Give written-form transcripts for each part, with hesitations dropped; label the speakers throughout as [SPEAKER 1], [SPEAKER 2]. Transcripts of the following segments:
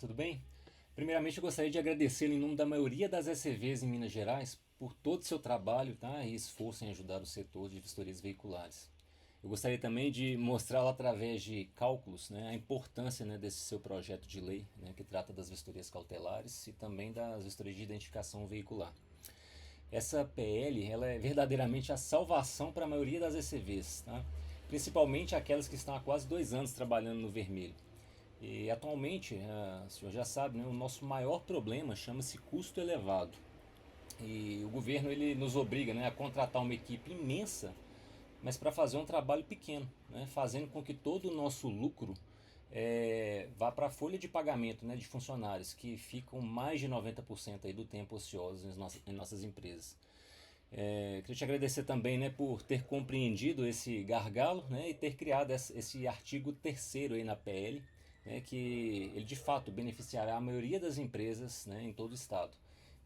[SPEAKER 1] Tudo bem? Primeiramente, eu gostaria de agradecer em nome da maioria das ECVs em Minas Gerais por todo o seu trabalho, tá, e esforço em ajudar o setor de vistorias veiculares. Eu gostaria também de mostrar através de cálculos, né, a importância, né, desse seu projeto de lei, né, que trata das vistorias cautelares e também das vistorias de identificação veicular. Essa PL ela é verdadeiramente a salvação para a maioria das ECVs, tá? Principalmente aquelas que estão há quase 2 anos trabalhando no vermelho. E atualmente, o senhor já sabe, né, o nosso maior problema chama-se custo elevado. E o governo ele nos obriga, né, a contratar uma equipe imensa, mas para fazer um trabalho pequeno, né, fazendo com que todo o nosso lucro vá para a folha de pagamento, né, de funcionários, que ficam mais de 90% aí do tempo ociosos em nossas empresas. Queria te agradecer também, né, por ter compreendido esse gargalo, né, e ter criado esse artigo terceiro aí na PL, né, que ele de fato beneficiará a maioria das empresas, né, em todo o estado.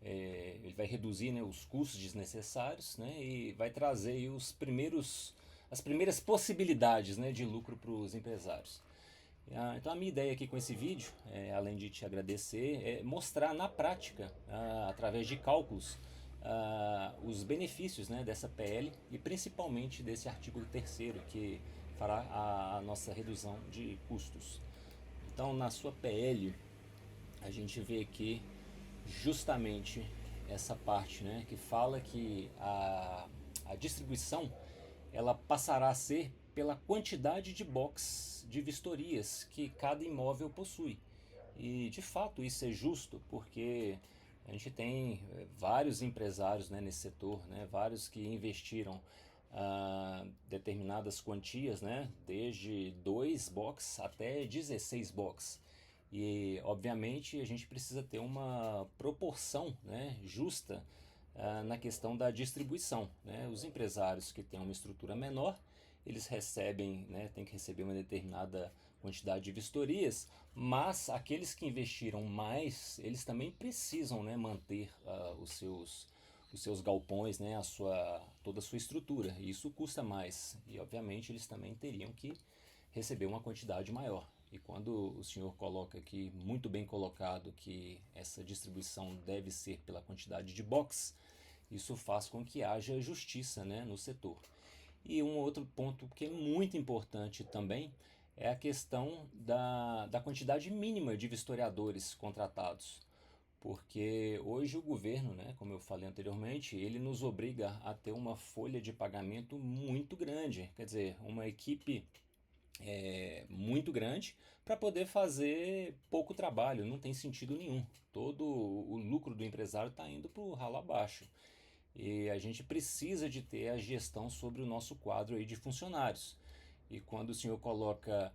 [SPEAKER 1] Ele vai reduzir, né, os custos desnecessários, né, e vai trazer aí as primeiras possibilidades, né, de lucro para os empresários. Então a minha ideia aqui com esse vídeo, além de te agradecer, é mostrar na prática, através de cálculos, os benefícios, né, dessa PL e principalmente desse artigo terceiro que fará a nossa redução de custos. Então na sua PL a gente vê aqui justamente essa parte, né, que fala que a distribuição ela passará a ser pela quantidade de box de vistorias que cada imóvel possui. E de fato isso é justo, porque a gente tem vários empresários, né, nesse setor, né, vários que investiram determinadas quantias, né, desde 2 box até 16 box. E obviamente a gente precisa ter uma proporção, né, justa na questão da distribuição, né? Os empresários que têm uma estrutura menor, eles recebem, né, tem que receber uma determinada quantidade de vistorias, mas aqueles que investiram mais, eles também precisam, né, manter os seus galpões, né, toda a sua estrutura. E isso custa mais. E obviamente eles também teriam que receber uma quantidade maior. E quando o senhor coloca aqui, muito bem colocado, que essa distribuição deve ser pela quantidade de box, isso faz com que haja justiça, né, no setor. E um outro ponto que é muito importante também é a questão da quantidade mínima de vistoriadores contratados. Porque hoje o governo, né, como eu falei anteriormente, ele nos obriga a ter uma folha de pagamento muito grande. Quer dizer, uma equipe muito grande para poder fazer pouco trabalho. Não tem sentido nenhum. Todo o lucro do empresário está indo para o ralo abaixo. E a gente precisa de ter a gestão sobre o nosso quadro aí de funcionários. E quando o senhor coloca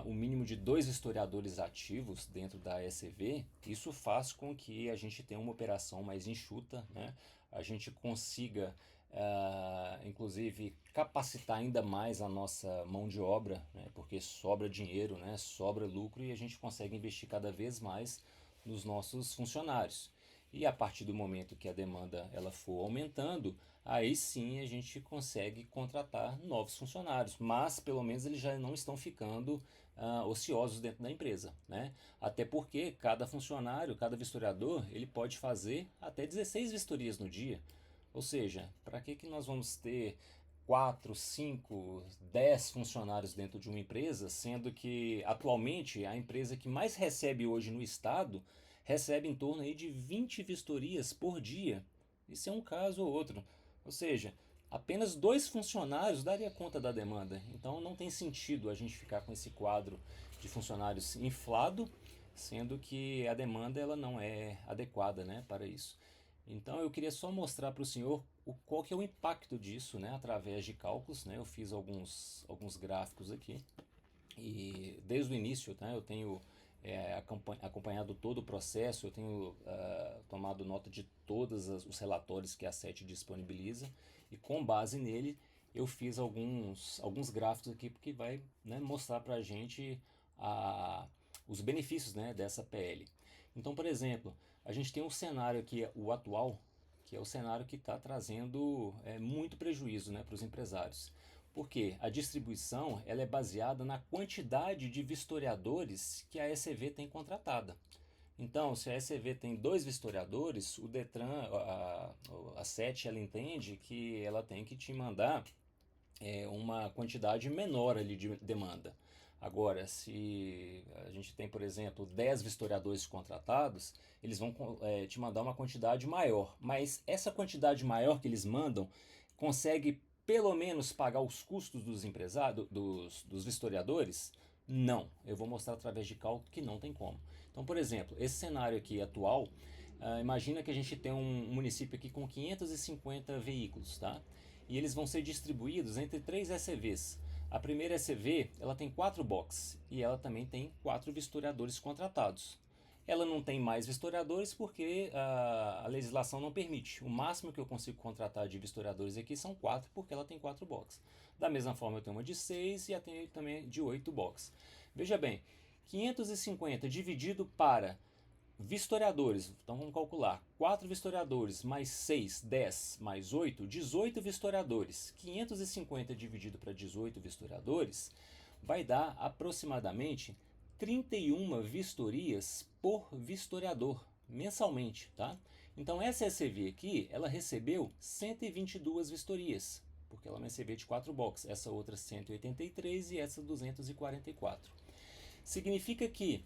[SPEAKER 1] o mínimo de 2 historiadores ativos dentro da ECV, isso faz com que a gente tenha uma operação mais enxuta, né? A gente consiga, inclusive, capacitar ainda mais a nossa mão de obra, né? Porque sobra dinheiro, né? Sobra lucro e a gente consegue investir cada vez mais nos nossos funcionários. E a partir do momento que a demanda ela for aumentando, aí sim a gente consegue contratar novos funcionários, mas pelo menos eles já não estão ficando ociosos dentro da empresa, né? Até porque cada funcionário, cada vistoriador, ele pode fazer até 16 vistorias no dia. Ou seja, para que nós vamos ter 4, 5, 10 funcionários dentro de uma empresa, sendo que atualmente a empresa que mais recebe hoje no estado recebe em torno aí de 20 vistorias por dia. Isso é um caso ou outro. Ou seja, apenas 2 funcionários daria conta da demanda. Então não tem sentido a gente ficar com esse quadro de funcionários inflado, sendo que a demanda ela não é adequada, né, para isso. Então eu queria só mostrar para o senhor qual que é o impacto disso, né, através de cálculos, né? Eu fiz alguns gráficos aqui e desde o início, tá, eu tenho acompanhado todo o processo, eu tenho tomado nota de todos os relatórios que a SET disponibiliza e com base nele eu fiz alguns gráficos aqui que vai, né, mostrar para a gente os benefícios, né, dessa PL. Então, por exemplo, a gente tem um cenário aqui, o atual, que é o cenário que está trazendo muito prejuízo, né, para os empresários. Porque a distribuição ela é baseada na quantidade de vistoriadores que a ECV tem contratada. Então, se a ECV tem 2 vistoriadores, o Detran, a SET, ela entende que ela tem que te mandar uma quantidade menor ali de demanda. Agora, se a gente tem, por exemplo, 10 vistoriadores contratados, eles vão te mandar uma quantidade maior. Mas essa quantidade maior que eles mandam consegue pelo menos pagar os custos dos empresários, dos vistoriadores? Não. Eu vou mostrar através de cálculo que não tem como. Então, por exemplo, esse cenário aqui atual, imagina que a gente tem um município aqui com 550 veículos, tá? E eles vão ser distribuídos entre 3 ECVs. A primeira ECV, ela tem 4 boxes e ela também tem 4 vistoriadores contratados. Ela não tem mais vistoriadores porque a legislação não permite. O máximo que eu consigo contratar de vistoriadores aqui são 4, porque ela tem 4 boxes. Da mesma forma, eu tenho uma de 6 e eu tenho também de 8 boxes. Veja bem, 550 dividido para vistoriadores, então vamos calcular, 4 vistoriadores mais 6, 10, mais 8, 18 vistoriadores. 550 dividido para 18 vistoriadores vai dar aproximadamente 31 vistorias por vistoriador mensalmente, tá? Então essa ECV aqui, ela recebeu 122 vistorias, porque ela é uma ECV de 4 boxes, essa outra 183 e essa 244. Significa que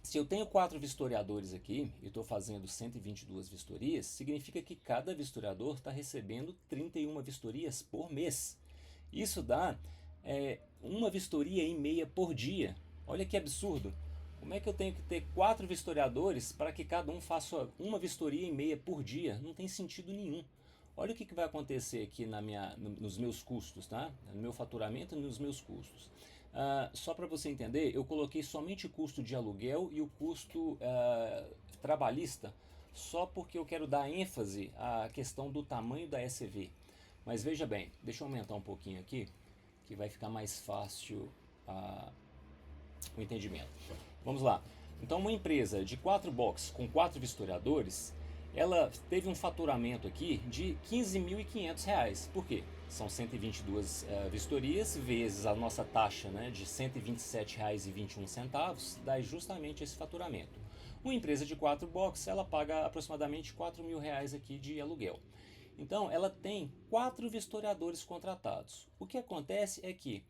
[SPEAKER 1] se eu tenho 4 vistoriadores aqui e estou fazendo 122 vistorias, significa que cada vistoriador está recebendo 31 vistorias por mês. Isso dá uma vistoria e meia por dia. Olha que absurdo. Como é que eu tenho que ter 4 vistoriadores para que cada um faça uma vistoria e meia por dia? Não tem sentido nenhum. Olha o que vai acontecer aqui nos meus custos, tá? No meu faturamento e nos meus custos. Só para você entender, eu coloquei somente o custo de aluguel e o custo trabalhista, só porque eu quero dar ênfase à questão do tamanho da ECV. Mas veja bem, deixa eu aumentar um pouquinho aqui, que vai ficar mais fácil o entendimento. Vamos lá. Então, uma empresa de 4 boxes com 4 vistoriadores, ela teve um faturamento aqui de R$ 15.500. Por quê? São 122 vistorias vezes a nossa taxa, né, de R$ 127,21, dá justamente esse faturamento. Uma empresa de 4 boxes, ela paga aproximadamente R$ 4.000 aqui de aluguel. Então, ela tem 4 vistoriadores contratados. O que acontece é que,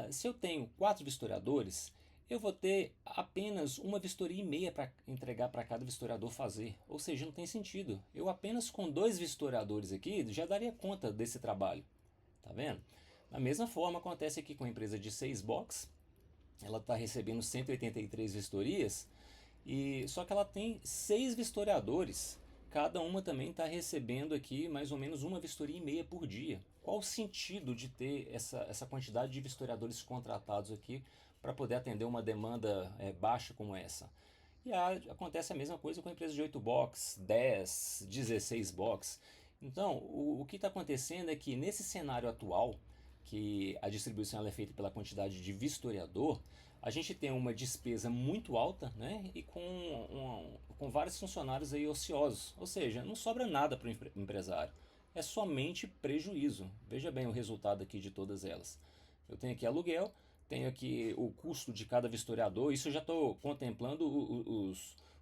[SPEAKER 1] se eu tenho 4 vistoriadores, eu vou ter apenas uma vistoria e meia para entregar para cada vistoriador fazer. Ou seja, não tem sentido. Eu apenas com 2 vistoriadores aqui já daria conta desse trabalho. Tá vendo? Da mesma forma acontece aqui com a empresa de 6 boxes. Ela está recebendo 183 vistorias, só que ela tem 6 vistoriadores. Cada uma também está recebendo aqui mais ou menos uma vistoria e meia por dia. Qual o sentido de ter essa quantidade de vistoriadores contratados aqui para poder atender uma demanda baixa como essa? E acontece a mesma coisa com a empresa de 8 box, 10, 16 box. Então, o que está acontecendo é que nesse cenário atual, que a distribuição ela é feita pela quantidade de vistoriador, a gente tem uma despesa muito alta, né, e com vários funcionários aí ociosos. Ou seja, não sobra nada para o empresário. É somente prejuízo. Veja bem o resultado aqui de todas elas. Eu tenho aqui aluguel, tenho aqui o custo de cada vistoriador, isso eu já estou contemplando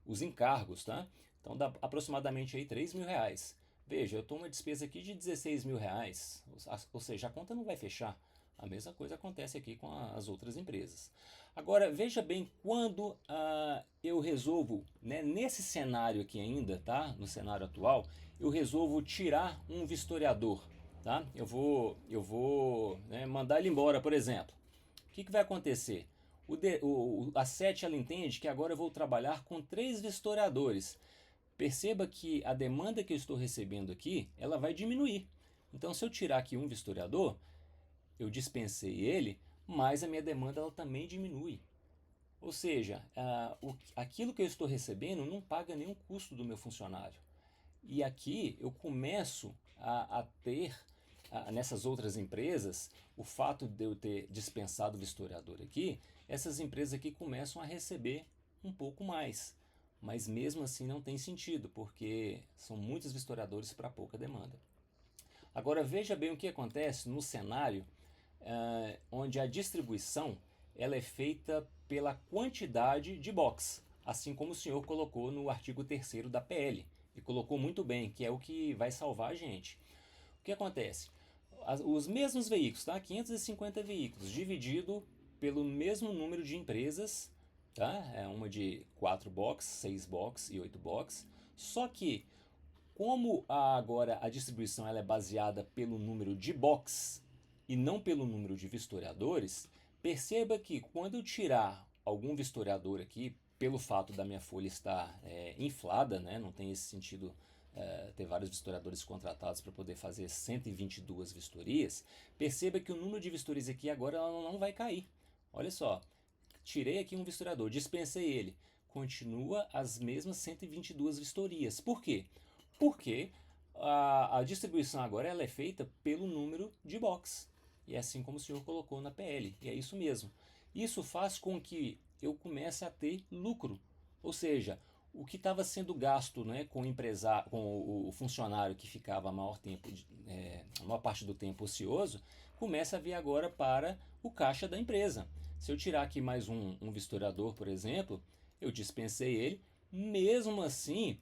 [SPEAKER 1] os encargos, tá? Então dá aproximadamente aí R$ 3.000. Veja, eu estou uma despesa aqui de R$ 16.000, ou seja, a conta não vai fechar. A mesma coisa acontece aqui com as outras empresas. Agora, veja bem, quando eu resolvo, né, nesse cenário aqui ainda, tá? No cenário atual, eu resolvo tirar um vistoriador, tá? Eu vou né, mandar ele embora, por exemplo. O que vai acontecer? A SET ela entende que agora eu vou trabalhar com 3 vistoriadores. Perceba que a demanda que eu estou recebendo aqui, ela vai diminuir. Então, se eu tirar aqui um vistoriador, eu dispensei ele, mas a minha demanda ela também diminui. Ou seja, aquilo que eu estou recebendo não paga nenhum custo do meu funcionário. E aqui eu começo a ter, nessas outras empresas, o fato de eu ter dispensado o vistoriador aqui, essas empresas aqui começam a receber um pouco mais. Mas mesmo assim não tem sentido, porque são muitos vistoriadores para pouca demanda. Agora veja bem o que acontece no cenário onde a distribuição ela é feita pela quantidade de box, assim como o senhor colocou no artigo 3º da PL, e colocou muito bem, que é o que vai salvar a gente. O que acontece? Os mesmos veículos, tá? 550 veículos, dividido pelo mesmo número de empresas, tá? É uma de 4 box, 6 box e 8 box, só que como agora a distribuição ela é baseada pelo número de box e não pelo número de vistoriadores, perceba que quando eu tirar algum vistoriador aqui, pelo fato da minha folha estar inflada, né, não tem esse sentido ter vários vistoriadores contratados para poder fazer 122 vistorias, perceba que o número de vistorias aqui agora ela não vai cair. Olha só, tirei aqui um vistoriador, dispensei ele, continua as mesmas 122 vistorias. Por quê? Porque a distribuição agora ela é feita pelo número de box. E é assim como o senhor colocou na PL. E é isso mesmo. Isso faz com que eu comece a ter lucro. Ou seja, o que estava sendo gasto, né, com o funcionário que ficava a maior parte do tempo ocioso, começa a vir agora para o caixa da empresa. Se eu tirar aqui mais um vistoriador, por exemplo, eu dispensei ele, mesmo assim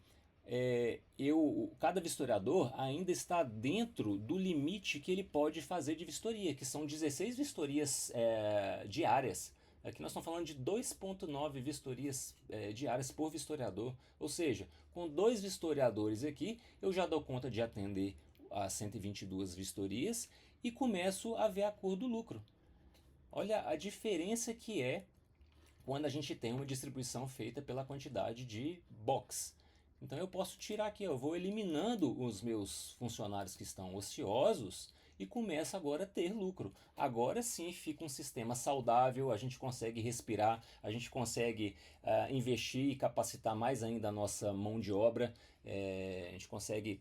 [SPEAKER 1] cada vistoriador ainda está dentro do limite que ele pode fazer de vistoria, que são 16 vistorias diárias. Aqui nós estamos falando de 2,9 vistorias diárias por vistoriador, ou seja, com 2 vistoriadores aqui eu já dou conta de atender as 122 vistorias e começo a ver a cor do lucro. Olha a diferença que é quando a gente tem uma distribuição feita pela quantidade de box. Então eu posso tirar aqui, eu vou eliminando os meus funcionários que estão ociosos e começo agora a ter lucro. Agora sim fica um sistema saudável, a gente consegue respirar, a gente consegue investir e capacitar mais ainda a nossa mão de obra, a gente consegue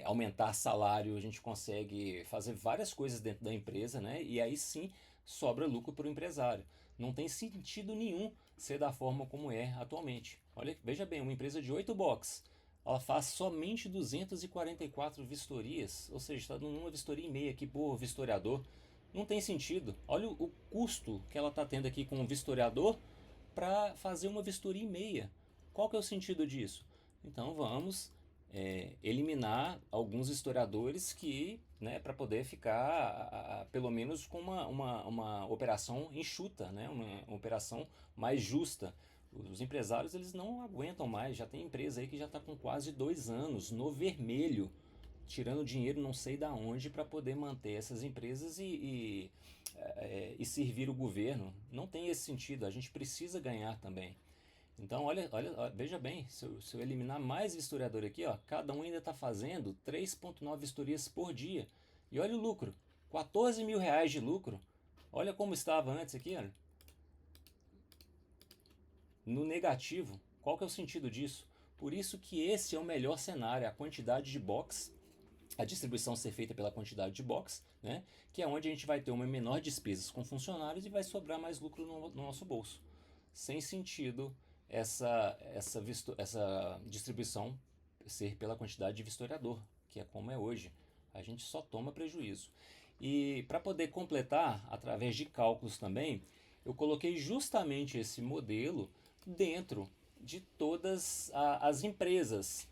[SPEAKER 1] aumentar salário, a gente consegue fazer várias coisas dentro da empresa, né? E aí sim sobra lucro para o empresário. Não tem sentido nenhum ser da forma como é atualmente. Olha, veja bem, uma empresa de 8 box, ela faz somente 244 vistorias, ou seja, está dando uma vistoria e meia aqui por vistoriador. Não tem sentido. Olha o custo que ela está tendo aqui com um vistoriador para fazer uma vistoria e meia. Qual que é o sentido disso? Então vamos eliminar alguns historiadores que, né, para poder ficar pelo menos com uma operação enxuta, né, uma operação mais justa. Os empresários eles não aguentam mais, já tem empresa aí que já está com quase 2 anos no vermelho, tirando dinheiro não sei da onde para poder manter essas empresas e servir o governo. Não tem esse sentido, a gente precisa ganhar também. Então, veja bem, se eu eliminar mais vistoriador aqui, ó, cada um ainda está fazendo 3,9 vistorias por dia. E olha o lucro, 14 mil reais de lucro. Olha como estava antes aqui, olha. No negativo. Qual que é o sentido disso? Por isso que esse é o melhor cenário, a quantidade de box, a distribuição ser feita pela quantidade de box, né? Que é onde a gente vai ter uma menor despesas com funcionários e vai sobrar mais lucro no nosso bolso. Sem sentido essa distribuição ser pela quantidade de vistoriador, que é como é hoje. A gente só toma prejuízo. E para poder completar, através de cálculos também, eu coloquei justamente esse modelo dentro de todas as empresas,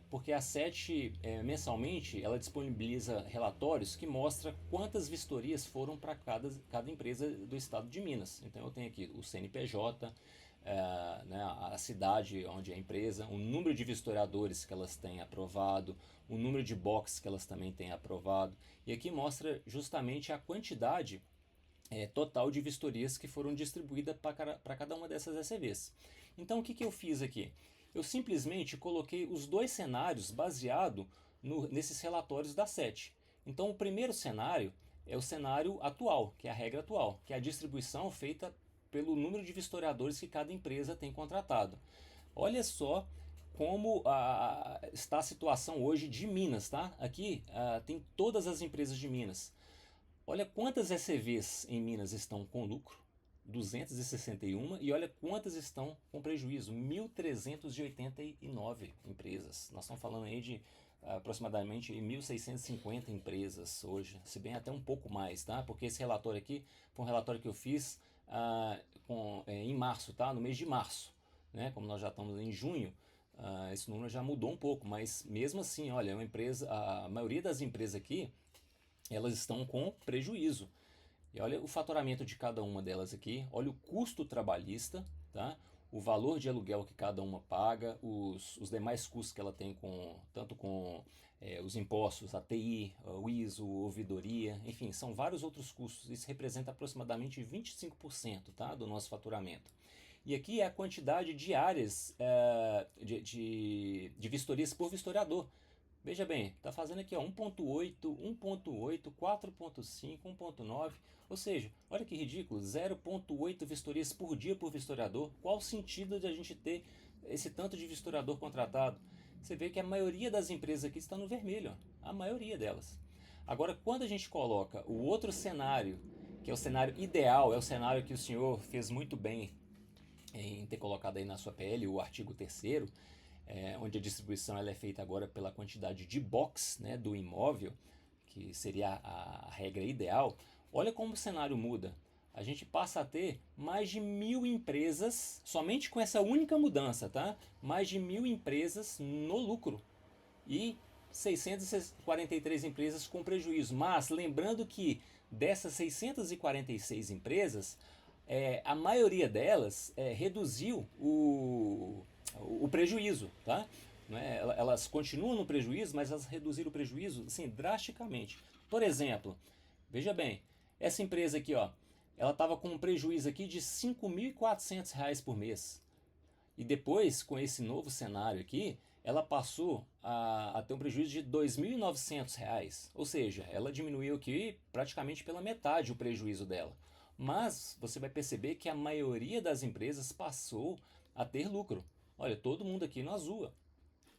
[SPEAKER 1] porque a SET mensalmente ela disponibiliza relatórios que mostram quantas vistorias foram para cada empresa do estado de Minas. Então eu tenho aqui o CNPJ, né, a cidade onde é a empresa, o número de vistoriadores que elas têm aprovado, o número de boxes que elas também têm aprovado. E aqui mostra justamente a quantidade total de vistorias que foram distribuídas para cada uma dessas ECVs. Então o que eu fiz aqui? Eu simplesmente coloquei os dois cenários baseado nesses relatórios da SET. Então o primeiro cenário é o cenário atual, que é a regra atual, que é a distribuição feita pelo número de vistoriadores que cada empresa tem contratado. Olha só como está a situação hoje de Minas, tá? Aqui tem todas as empresas de Minas. Olha quantas ECVs em Minas estão com lucro, 261, e olha quantas estão com prejuízo, 1.389 empresas. Nós estamos falando aí de aproximadamente 1.650 empresas hoje, se bem até um pouco mais, tá? Porque esse relatório aqui foi um relatório que eu fiz em março, tá? No mês de março, né? Como nós já estamos em junho, esse número já mudou um pouco, mas mesmo assim, olha, uma empresa, a maioria das empresas aqui, elas estão com prejuízo. E olha o faturamento de cada uma delas aqui, olha o custo trabalhista, tá? O valor de aluguel que cada uma paga, os demais custos que ela tem tanto com os impostos, a TI, o ISO, ouvidoria, enfim, são vários outros custos. Isso representa aproximadamente 25%, tá, do nosso faturamento. E aqui é a quantidade de áreas de vistorias por vistoriador. Veja bem, está fazendo aqui ó, 1.8, 1.8, 4.5, 1.9, ou seja, olha que ridículo, 0.8 vistorias por dia por vistoriador. Qual o sentido de a gente ter esse tanto de vistoriador contratado? Você vê que a maioria das empresas aqui está no vermelho, ó, a maioria delas. Agora, quando a gente coloca o outro cenário, que é o cenário ideal, é o cenário que o senhor fez muito bem em ter colocado aí na sua PL, o artigo 3º, onde a distribuição ela é feita agora pela quantidade de box, né, do imóvel, que seria a regra ideal. Olha como o cenário muda. A gente passa a ter mais de 1.000 empresas, somente com essa única mudança, tá? Mais de 1.000 empresas no lucro e 643 empresas com prejuízo. Mas lembrando que dessas 646 empresas, a maioria delas reduziu o prejuízo, tá? Né? Elas continuam no prejuízo, mas elas reduziram o prejuízo assim, drasticamente. Por exemplo, veja bem, essa empresa aqui, ó, ela estava com um prejuízo aqui de R$ 5.400 por mês. E depois, com esse novo cenário aqui, ela passou a ter um prejuízo de R$ 2.900. Ou seja, ela diminuiu aqui praticamente pela metade o prejuízo dela. Mas você vai perceber que a maioria das empresas passou a ter lucro. Olha, todo mundo aqui no azul,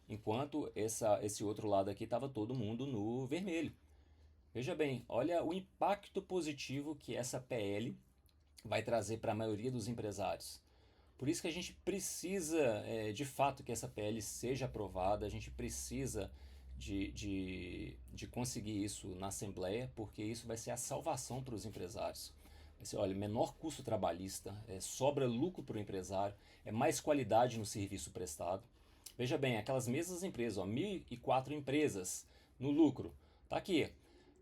[SPEAKER 1] enquanto esse outro lado aqui estava todo mundo no vermelho. Veja bem, olha o impacto positivo que essa PL vai trazer para a maioria dos empresários. Por isso que a gente precisa, de fato, que essa PL seja aprovada, a gente precisa de conseguir isso na Assembleia, porque isso vai ser a salvação para os empresários. Vai ser, olha, menor custo trabalhista, sobra lucro para o empresário, é mais qualidade no serviço prestado. Veja bem, aquelas mesmas empresas, 1.004 empresas no lucro, tá aqui.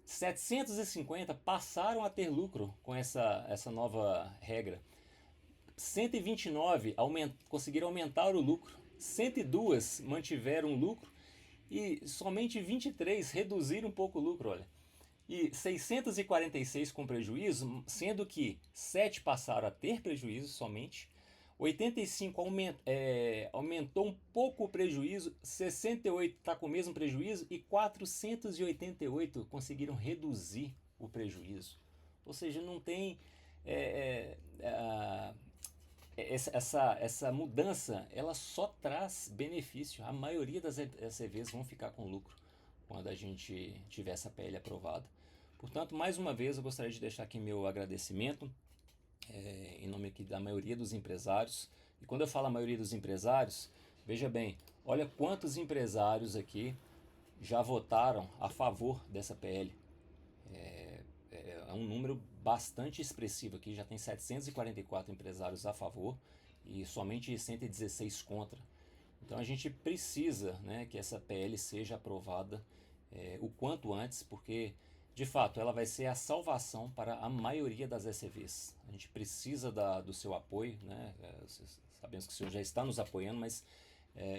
[SPEAKER 1] 750 passaram a ter lucro com essa nova regra. 129 conseguiram aumentar o lucro, 102 mantiveram o lucro e somente 23 reduziram um pouco o lucro, olha. E 646 com prejuízo, sendo que 7 passaram a ter prejuízo somente, 85 aumentou um pouco o prejuízo, 68 está com o mesmo prejuízo e 488 conseguiram reduzir o prejuízo. Ou seja, não tem essa mudança, ela só traz benefício. A maioria das ECVs vão ficar com lucro quando a gente tiver essa PL aprovada. Portanto, mais uma vez, eu gostaria de deixar aqui meu agradecimento em nome aqui da maioria dos empresários. E quando eu falo a maioria dos empresários, veja bem, olha quantos empresários aqui já votaram a favor dessa PL. É um número bastante expressivo aqui, já tem 744 empresários a favor e somente 116 contra. Então a gente precisa, né, que essa PL seja aprovada o quanto antes, porque de fato ela vai ser a salvação para a maioria das ECVs. A gente precisa do seu apoio, né? Sabemos que o senhor já está nos apoiando, mas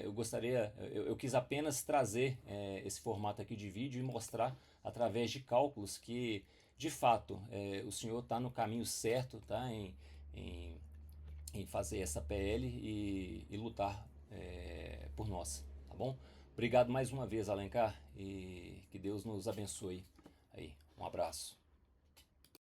[SPEAKER 1] eu quis apenas trazer esse formato aqui de vídeo e mostrar através de cálculos que de fato o senhor está no caminho certo, tá? Em fazer essa PL e lutar por nós, tá bom? Obrigado mais uma vez, Alencar, e que Deus nos abençoe aí. Um abraço.